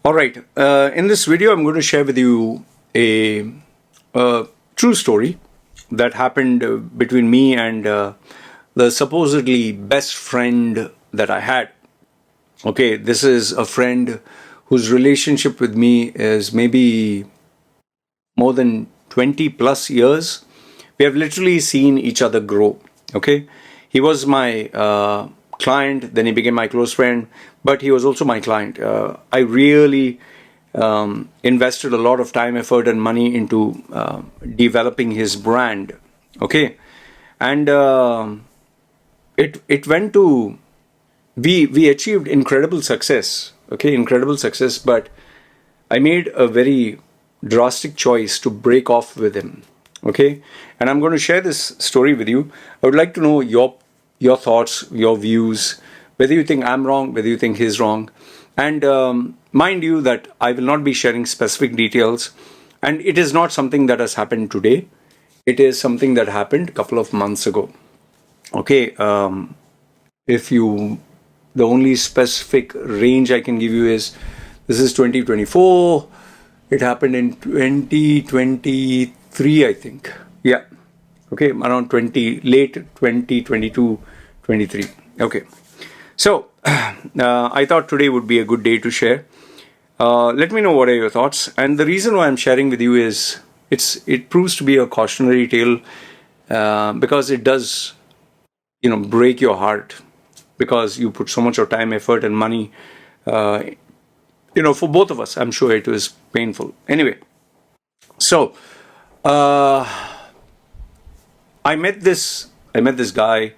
All right. In this video, I'm going to share with you a true story that happened between me and the supposedly best friend that I had. Okay, this is a friend whose relationship with me is maybe more than 20 plus years. We have literally seen each other grow. Okay, he was my client, then he became my close friend, but he was also my client. I really invested a lot of time, effort, and money into developing his brand. Okay, and it went to we achieved incredible success. Okay, incredible success, but I made a very drastic choice to break off with him. Okay, and I'm going to share this story with you. I would like to know your thoughts, your views, whether you think I'm wrong, whether you think he's wrong. And mind you that I will not be sharing specific details, and it is not something that has happened today. It is something that happened a couple of months ago. Okay, if you the only specific range I can give you is this is 2024. It happened in 2023, I think. Yeah. Okay, around late 2022, 23. Okay. So, I thought today would be a good day to share. Let me know what are your thoughts. And the reason why I'm sharing with you is it proves to be a cautionary tale because it does, break your heart because you put so much of time, effort, and money. For both of us, I'm sure it was painful. Anyway, so I met this guy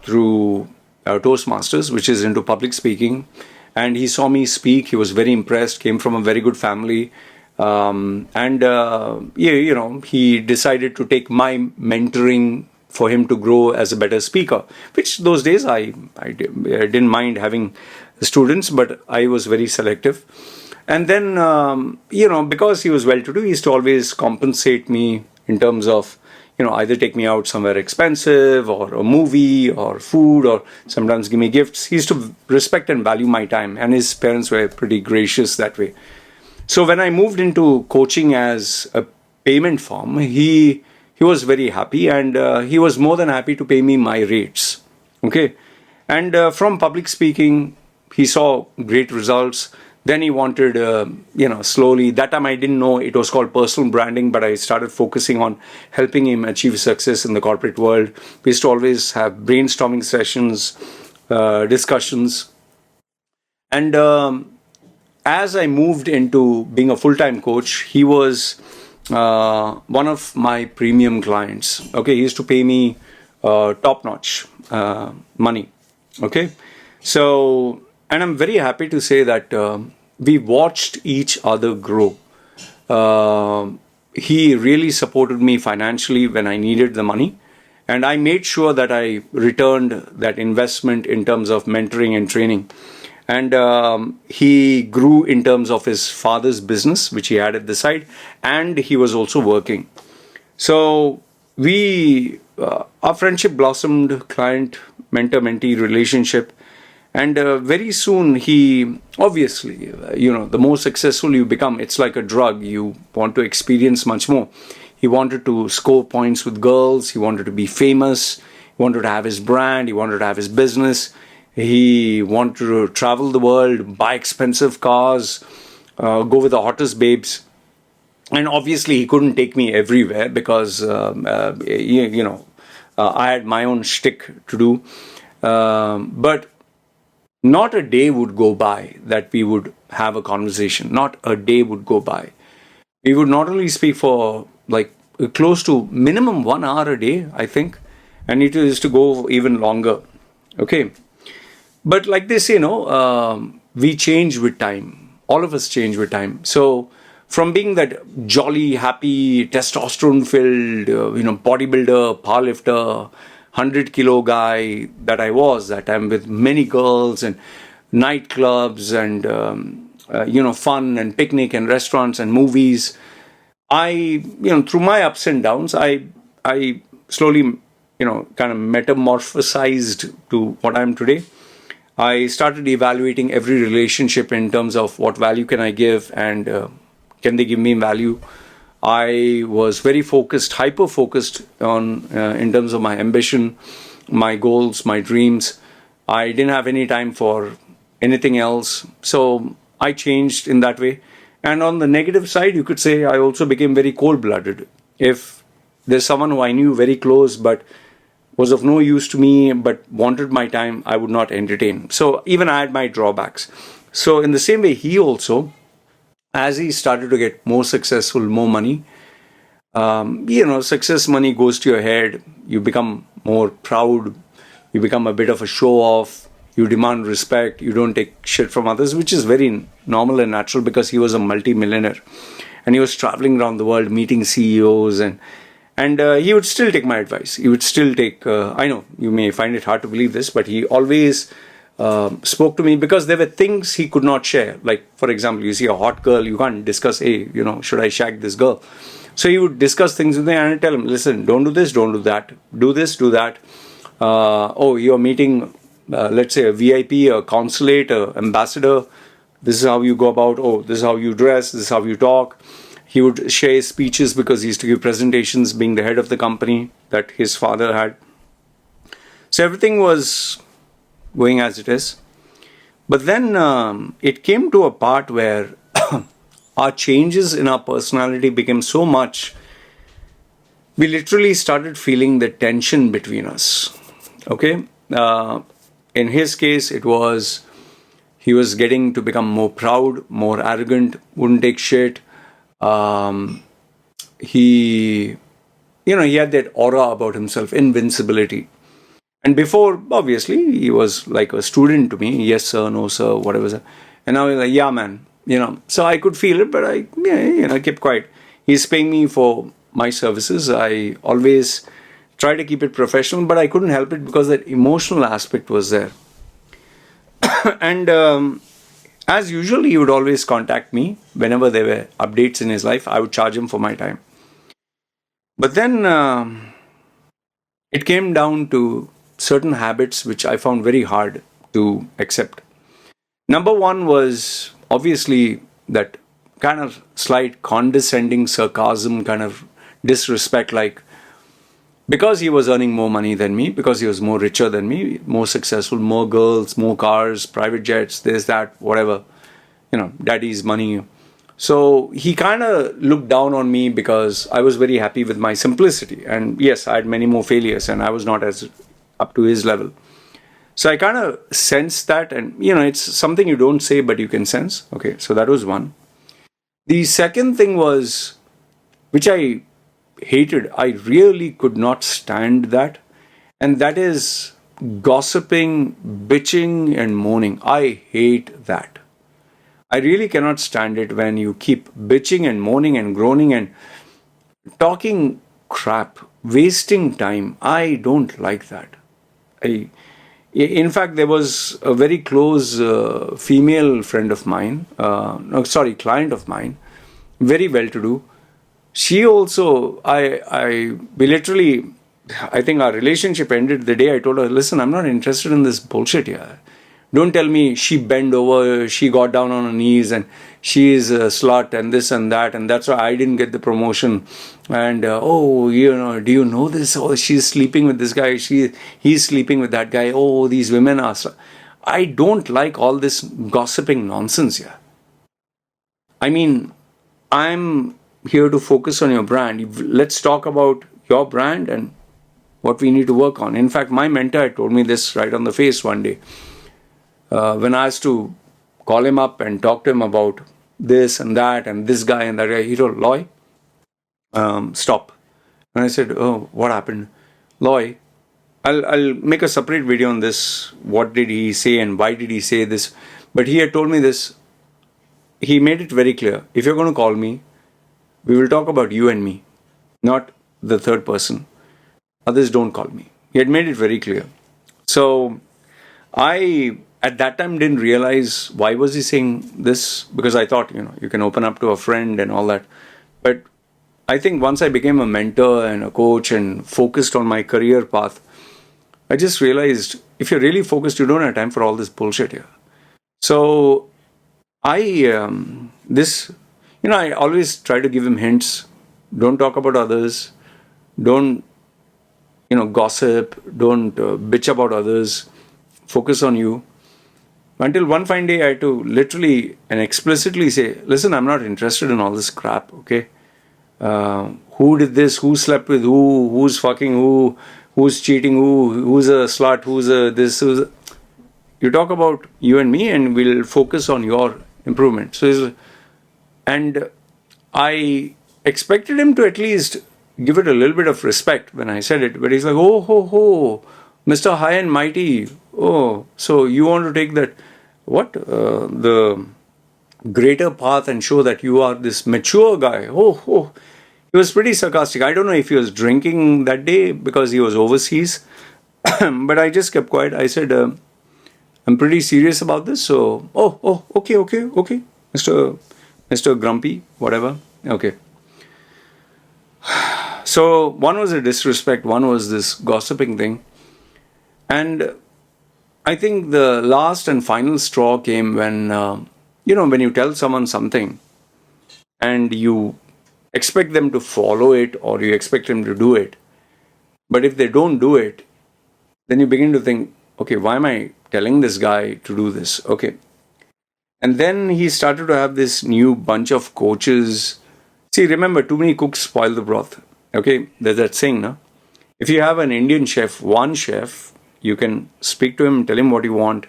through Toastmasters, which is into public speaking, and he saw me speak. He was very impressed. Came from a very good family, he decided to take my mentoring for him to grow as a better speaker. Which those days I didn't mind having students, but I was very selective. And then because he was well-to-do, he used to always compensate me in terms of either take me out somewhere expensive or a movie or food, or sometimes give me gifts. He used to respect and value my time, and his parents were pretty gracious that way. So when I moved into coaching as a payment form, he was very happy, and he was more than happy to pay me my rates. Okay, and from public speaking, he saw great results. Then he wanted, slowly. That time I didn't know it was called personal branding, but I started focusing on helping him achieve success in the corporate world. We used to always have brainstorming sessions, discussions. And as I moved into being a full-time coach, he was one of my premium clients. Okay, he used to pay me top-notch money. Okay, so... And I'm very happy to say that we watched each other grow. He really supported me financially when I needed the money. And I made sure that I returned that investment in terms of mentoring and training. And he grew in terms of his father's business, which he had at the side. And he was also working. So our friendship blossomed, client, mentor-mentee relationship. And very soon he, obviously, the more successful you become, it's like a drug. You want to experience much more. He wanted to score points with girls. He wanted to be famous. He wanted to have his brand. He wanted to have his business. He wanted to travel the world, buy expensive cars, go with the hottest babes. And obviously he couldn't take me everywhere because, I had my own shtick to do. But not a day would go by that we would have a conversation. Not a day would go by. We would not only speak for like close to minimum 1 hour a day, I think, and it used to go even longer. Okay, but like this, we change with time. All of us change with time. So from being that jolly, happy, testosterone-filled, bodybuilder, powerlifter, 100-kilo guy that I was, that I'm with many girls and nightclubs and fun and picnic and restaurants and movies. Through my ups and downs, I slowly, kind of metamorphosized to what I am today. I started evaluating every relationship in terms of what value can I give, and can they give me value. I was very focused, hyper focused on in terms of my ambition, my goals, my dreams. I didn't have any time for anything else. So I changed in that way. And on the negative side, you could say I also became very cold blooded. If there's someone who I knew very close but was of no use to me but wanted my time, I would not entertain. So even I had my drawbacks. So in the same way, he also, as he started to get more successful, more money, success money goes to your head. You become more proud. You become a bit of a show off. You demand respect. You don't take shit from others, which is very normal and natural because he was a multi-millionaire and he was traveling around the world meeting CEOs, and he would still take my advice. He would still take, I know you may find it hard to believe this, but he always spoke to me because there were things he could not share. Like, for example, you see a hot girl, you can't discuss, hey, should I shag this girl? So he would discuss things with me and I'd tell him, listen, don't do this, don't do that. Do this, do that. You're meeting, let's say, a VIP, a consulate, a ambassador. This is how you go about. Oh, this is how you dress. This is how you talk. He would share his speeches because he used to give presentations being the head of the company that his father had. So everything was going as it is. But then it came to a part where our changes in our personality became so much, we literally started feeling the tension between us. Okay? In his case, it was, he was getting to become more proud, more arrogant, wouldn't take shit. He had that aura about himself, invincibility. And before, obviously, he was like a student to me. Yes, sir, no, sir, whatever, sir. And now he's like, yeah, man. So I could feel it, but I kept quiet. He's paying me for my services. I always try to keep it professional, but I couldn't help it because that emotional aspect was there. And as usual, he would always contact me whenever there were updates in his life. I would charge him for my time. But then it came down to certain habits which I found very hard to accept. Number one was obviously that kind of slight condescending sarcasm, kind of disrespect, like, because he was earning more money than me, because he was more richer than me, more successful, more girls, more cars, private jets, this, that, whatever, daddy's money. So he kind of looked down on me because I was very happy with my simplicity. And yes, I had many more failures and I was not as up to his level. So I kind of sensed that, and it's something you don't say, but you can sense. Okay, so that was one. The second thing was, which I hated, I really could not stand that, and that is gossiping, bitching, and moaning. I hate that. I really cannot stand it when you keep bitching and moaning and groaning and talking crap, wasting time. I don't like that. In fact, there was a very close female friend of mine, client of mine, very well-to-do. She also, we literally, I think our relationship ended the day I told her, listen, I'm not interested in this bullshit here. Don't tell me she bent over, she got down on her knees and she is a slut and this and that, and that's why I didn't get the promotion. And do you know this? Oh, she's sleeping with this guy. He's sleeping with that guy. Oh, these women are. I don't like all this gossiping nonsense here. I mean, I'm here to focus on your brand. Let's talk about your brand and what we need to work on. In fact, my mentor told me this right on the face one day. When I asked to call him up and talk to him about this and that and this guy and that guy, he told, Loy, stop. And I said, oh, what happened? Loy, I'll make a separate video on this. What did he say and why did he say this? But he had told me this. He made it very clear. If you're going to call me, we will talk about you and me, not the third person. Others don't call me. He had made it very clear. So I, at that time, didn't realize why was he saying this, because I thought, you can open up to a friend and all that. But I think once I became a mentor and a coach and focused on my career path, I just realized if you're really focused, you don't have time for all this bullshit here. So I always try to give him hints. Don't talk about others. Don't, gossip. Don't bitch about others. Focus on you. Until one fine day, I had to literally and explicitly say, listen, I'm not interested in all this crap, okay? Who did this? Who slept with who? Who's fucking who? Who's cheating who? Who's a slut? Who's a this? You talk about you and me, and we'll focus on your improvement. And I expected him to at least give it a little bit of respect when I said it, but he's like, oh, ho, ho, Mr. High and Mighty. Oh, so you want to take that, the greater path and show that you are this mature guy. Oh. He was pretty sarcastic. I don't know if he was drinking that day because he was overseas, but I just kept quiet. I said, I'm pretty serious about this. So, okay, Mr. Grumpy, whatever. Okay. So one was a disrespect, one was this gossiping thing. And I think the last and final straw came when, when you tell someone something and you expect them to follow it or you expect them to do it. But if they don't do it, then you begin to think, okay, why am I telling this guy to do this? Okay. And then he started to have this new bunch of coaches. See, remember, too many cooks spoil the broth. Okay, there's that saying, no? If you have an Indian chef, one chef, you can speak to him, tell him what you want.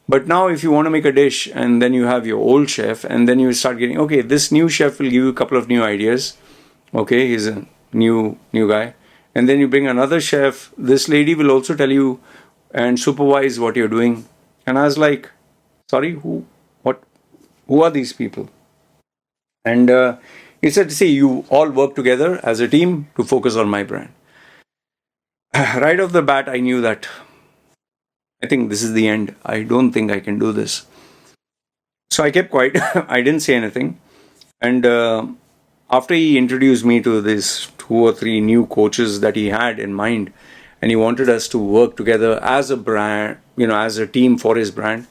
But now if you want to make a dish and then you have your old chef and then you start getting, okay, this new chef will give you a couple of new ideas. Okay, he's a new guy. And then you bring another chef. This lady will also tell you and supervise what you're doing. And I was like, sorry, who are these people? And he said, see, you all work together as a team to focus on my brand. Right off the bat, I knew that I think this is the end. I don't think I can do this. So I kept quiet. I didn't say anything. And after he introduced me to these 2 or 3 new coaches that he had in mind, and he wanted us to work together as a brand, as a team for his brand,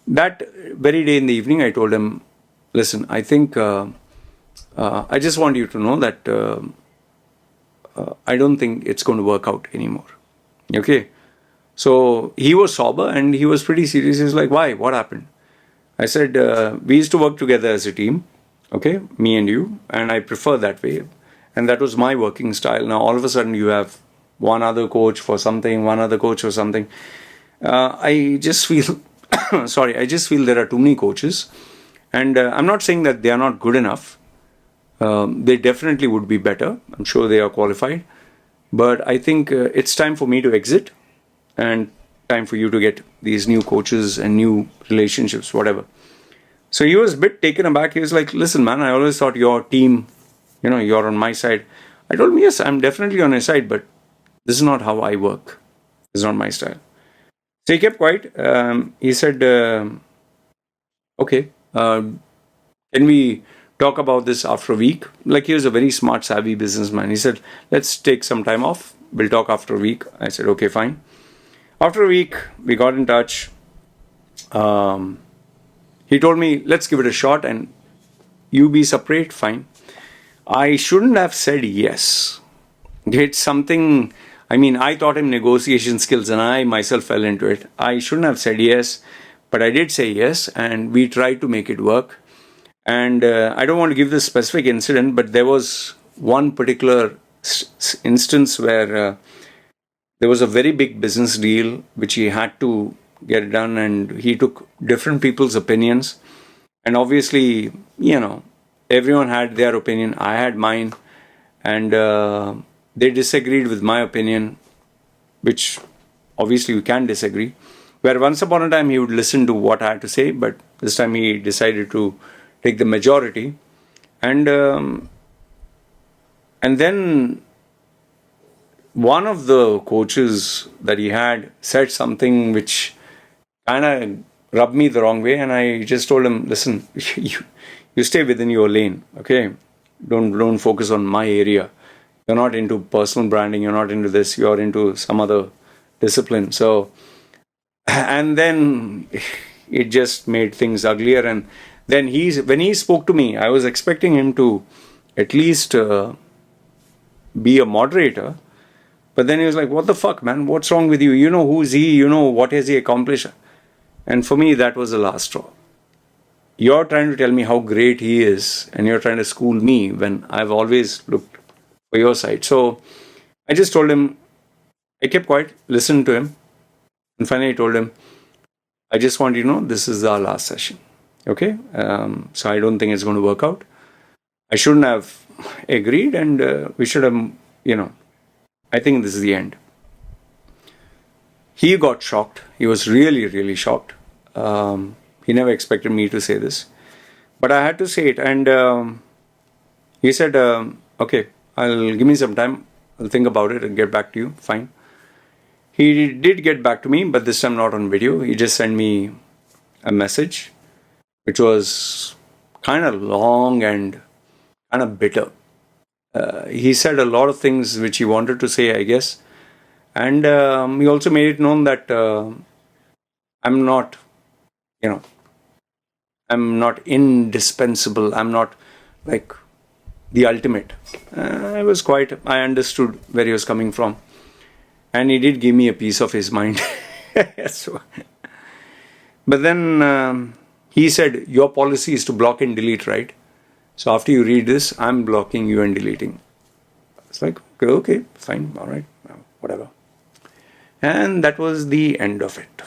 that very day in the evening, I told him, listen, I think I just want you to know that I don't think it's going to work out anymore. Okay. So he was sober and he was pretty serious. He was like, why? What happened? I said, we used to work together as a team. Okay. Me and you. And I prefer that way. And that was my working style. Now, all of a sudden you have one other coach for something, one other coach for something. I just feel, I just feel there are too many coaches. And I'm not saying that they are not good enough. They definitely would be better. I'm sure they are qualified. But I think it's time for me to exit and time for you to get these new coaches and new relationships, whatever. So he was a bit taken aback. He was like, listen, man, I always thought your team, you're on my side. I told him, yes, I'm definitely on your side, but this is not how I work. This is not my style. So he kept quiet. He said, okay, can we talk about this after a week? Like, he was a very smart, savvy businessman. He said, let's take some time off. We'll talk after a week. I said, okay, fine. After a week, we got in touch. He told me, let's give it a shot and you be separate, fine. I shouldn't have said yes. It's something, I taught him negotiation skills and I myself fell into it. I shouldn't have said yes, but I did say yes and we tried to make it work. And I don't want to give this specific incident, but there was one particular instance where there was a very big business deal which he had to get done, and he took different people's opinions. And obviously, everyone had their opinion. I had mine, and they disagreed with my opinion, which obviously we can disagree. Where once upon a time he would listen to what I had to say, but this time he decided to take the majority. And then one of the coaches that he had said something which kind of rubbed me the wrong way, and I just told him, listen, you stay within your lane, okay? Don't focus on my area. You're not into personal branding, you're not into this, you're into some other discipline. So, and then it just made things uglier. And then when he spoke to me, I was expecting him to at least be a moderator. But then he was like, "What the fuck, man? What's wrong with you? You know who's he? You know what has he accomplished?" And for me, that was the last straw. You're trying to tell me how great he is, and you're trying to school me when I've always looked for your side. So I just told him, I kept quiet, listened to him, and finally I told him, I just want you to know this is our last session. Okay? So I don't think it's going to work out. I shouldn't have agreed, and we should have, I think this is the end. He got shocked. He was really, really shocked. He never expected me to say this. But I had to say it. And he said, okay, give me some time. I'll think about it and get back to you. Fine. He did get back to me, but this time not on video. He just sent me a message, which was kind of long and kind of bitter. He said a lot of things which he wanted to say, I guess. And he also made it known that I'm not, I'm not indispensable. I'm not like the ultimate. I understood where he was coming from. And he did give me a piece of his mind. So, but then he said, your policy is to block and delete, right? So after you read this, I'm blocking you and deleting. It's like, okay, fine, all right, whatever. And that was the end of it.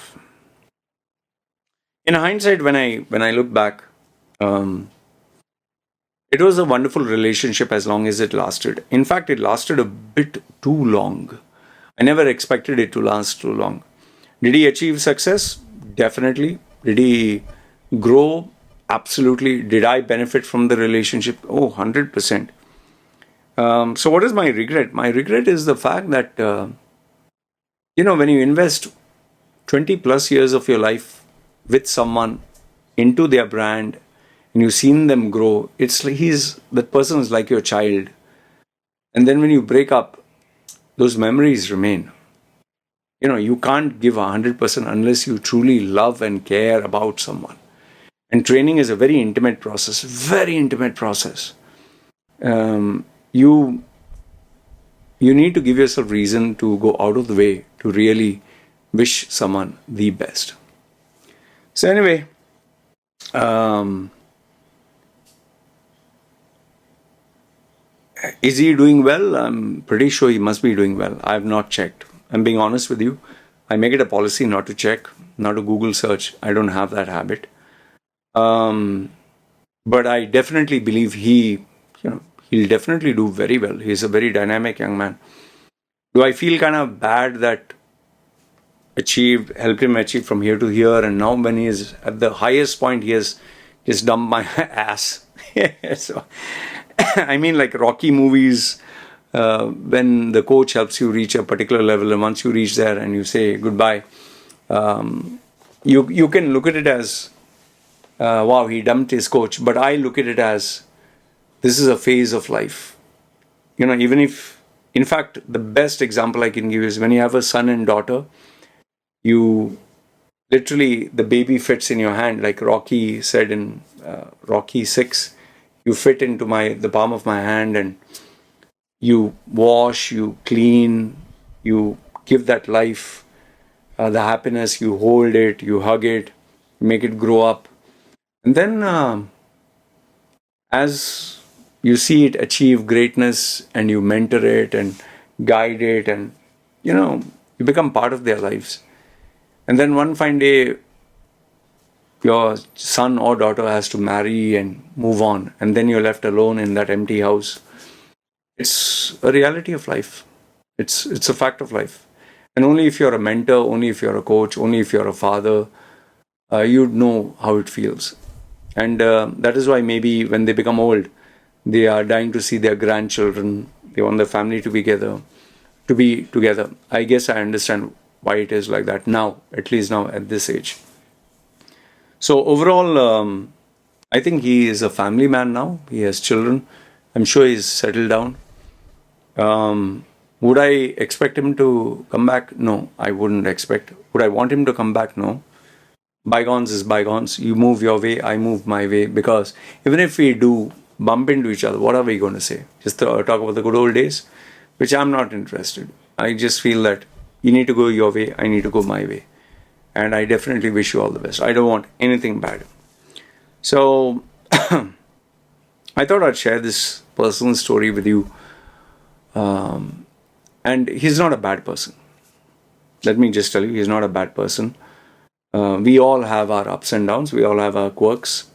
In hindsight, when I look back, it was a wonderful relationship as long as it lasted. In fact, it lasted a bit too long. I never expected it to last too long. Did he achieve success? Definitely. Did he grow? Absolutely. Did I benefit from the relationship? Oh, 100%. So what is my regret? My regret is the fact that, when you invest 20 plus years of your life with someone into their brand and you've seen them grow, it's like that person is like your child. And then when you break up, those memories remain. You can't give 100% unless you truly love and care about someone. And training is a very intimate process, very intimate process. You need to give yourself reason to go out of the way to really wish someone the best. So anyway, is he doing well? I'm pretty sure he must be doing well. I have not checked. I'm being honest with you. I make it a policy not to check, not to Google search. I don't have that habit. But I definitely believe he'll definitely do very well. He's a very dynamic young man. Do I feel kind of bad that helped him achieve from here to here, and now when he is at the highest point, he has just dumped my ass. So, I mean, like Rocky movies, when the coach helps you reach a particular level, and once you reach there and you say goodbye, you can look at it as, wow, he dumped his coach. But I look at it as, this is a phase of life. Even if, in fact, the best example I can give is when you have a son and daughter, you literally, the baby fits in your hand, like Rocky said in Rocky 6. You fit into the palm of my hand, and you wash, you clean, you give that life the happiness, you hold it, you hug it, you make it grow up. And then as you see it achieve greatness, and you mentor it and guide it, and you become part of their lives. And then one fine day, your son or daughter has to marry and move on, and then you're left alone in that empty house. It's a reality of life. It's a fact of life. And only if you're a mentor, only if you're a coach, only if you're a father, you'd know how it feels. And that is why maybe when they become old, they are dying to see their grandchildren. They want their family to be together. I guess I understand why it is like that now, at least now at this age. So overall, I think he is a family man now. He has children. I'm sure he's settled down. Would I expect him to come back? No, I wouldn't expect. Would I want him to come back? No. Bygones is bygones. You move your way, I move my way. Because even if we do bump into each other, what are we going to say? Just talk about the good old days, which I'm not interested. I just feel that you need to go your way, I need to go my way. And I definitely wish you all the best. I don't want anything bad. So, I thought I'd share this personal story with you. And he's not a bad person. Let me just tell you, he's not a bad person. We all have our ups and downs, we all have our quirks.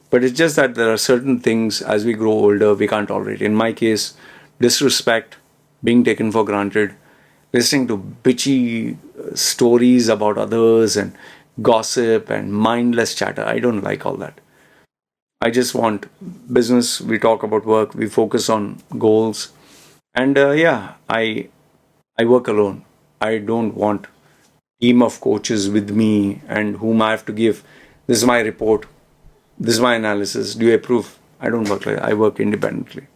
But it's just that there are certain things as we grow older we can't tolerate. In my case, disrespect, being taken for granted, listening to bitchy stories about others and gossip and mindless chatter. I don't like all that. I just want business. We talk about work. We focus on goals. And I work alone. I don't want team of coaches with me and whom I have to give. This is my report. This is my analysis. Do you approve? I don't work like that. I work independently.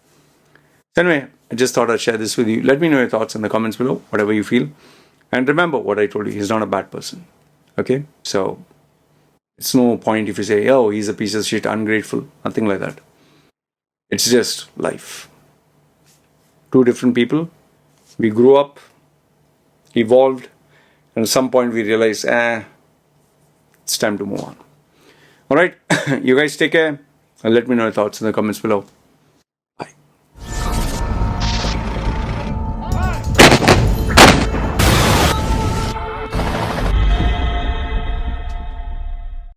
So anyway, I just thought I'd share this with you. Let me know your thoughts in the comments below, whatever you feel. And remember what I told you. He's not a bad person. Okay? So it's no point if you say, oh, he's a piece of shit, ungrateful. Nothing like that. It's just life. Two different people. We grew up, evolved, and at some point we realized, it's time to move on. Alright, you guys take care and let me know your thoughts in the comments below.